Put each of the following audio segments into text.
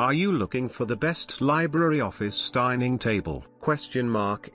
Are you looking for the best library office dining table?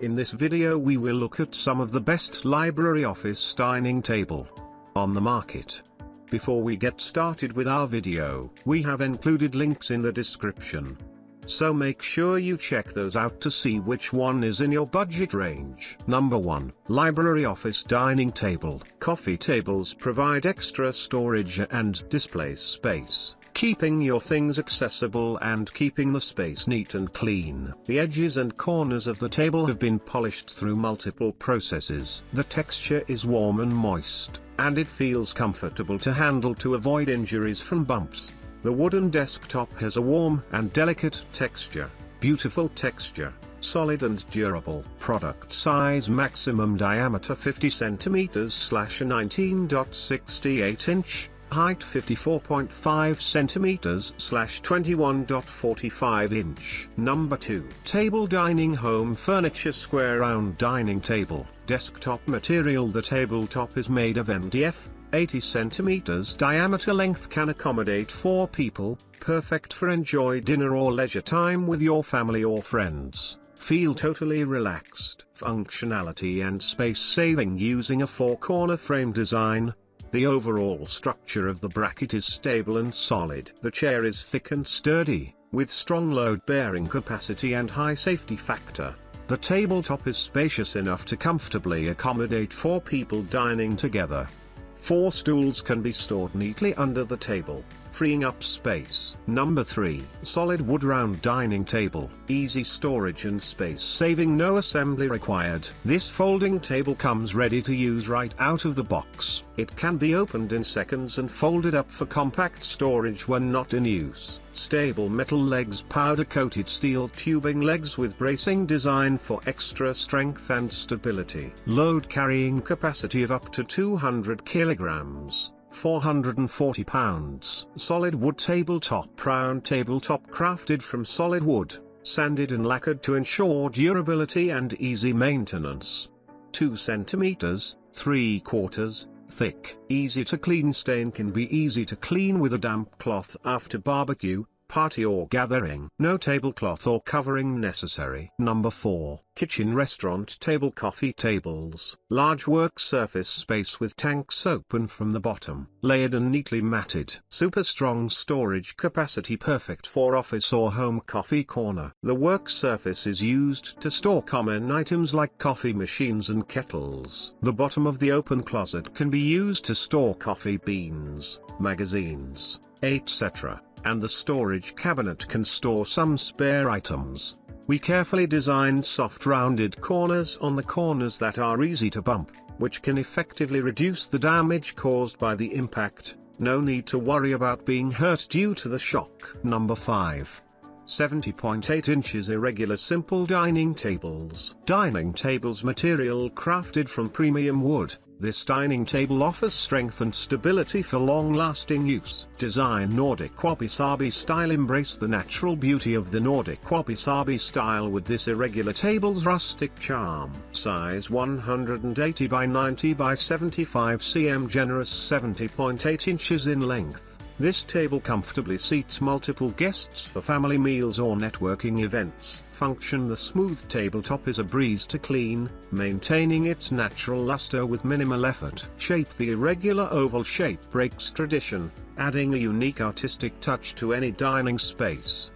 In this video we will look at some of the best library office dining table on the market. Before we get started with our video, we have included links in the description. So make sure you check those out to see which one is in your budget range. Number 1. Library Office Dining Table. Coffee tables provide extra storage and display space, keeping your things accessible and keeping the space neat and clean. The edges and corners of the table have been polished through multiple processes. The texture is warm and moist, and it feels comfortable to handle to avoid injuries from bumps. The wooden desktop has a warm and delicate texture, beautiful texture, solid and durable. Product size maximum diameter 50 cm / 19.68 inch, height 54.5 cm / 21.45 inch. Number 2. Table Dining Home Furniture Square Round Dining Table. Desktop material. The tabletop is made of MDF. 80 cm diameter. Length can accommodate 4 people, perfect for enjoy dinner or leisure time with your family or friends. Feel totally relaxed. Functionality and space saving using a 4-corner frame design. The overall structure of the bracket is stable and solid. The chair is thick and sturdy, with strong load-bearing capacity and high safety factor. The tabletop is spacious enough to comfortably accommodate 4 people dining together. 4 stools can be stored neatly under the table, freeing up space. Number 3. Solid wood round dining table. Easy storage and space saving, no assembly required. This folding table comes ready to use right out of the box. It can be opened in seconds and folded up for compact storage when not in use. Stable metal legs, powder coated steel tubing legs with bracing design for extra strength and stability. Load carrying capacity of up to 200 kilograms. 440 pounds. Solid wood tabletop. Round tabletop crafted from solid wood, sanded and lacquered to ensure durability and easy maintenance. 2 cm, 3/4 thick. Easy to clean. Stain can be easy to clean with a damp cloth after barbecue, party or gathering. No tablecloth or covering necessary. Number 4. Kitchen restaurant table. Coffee tables. Large work surface space with tanks open from the bottom. Layered and neatly matted. Super strong storage capacity, perfect for office or home coffee corner. The work surface is used to store common items like coffee machines and kettles. The bottom of the open closet can be used to store coffee beans, magazines, etc. And the storage cabinet can store some spare items. We carefully designed soft rounded corners on the corners that are easy to bump, which can effectively reduce the damage caused by the impact. No need to worry about being hurt due to the shock. Number 5. 70.8 inches irregular simple dining tables. Dining tables material crafted from premium wood. This dining table offers strength and stability for long-lasting use. Design Nordic wabi-sabi style. Embrace the natural beauty of the Nordic wabi-sabi style with this irregular table's rustic charm. Size 180 by 90 by 75 cm. Generous 70.8 inches in length. This table comfortably seats multiple guests for family meals or networking events. Function. The smooth tabletop is a breeze to clean, maintaining its natural luster with minimal effort. Shape. The irregular oval shape breaks tradition, adding a unique artistic touch to any dining space.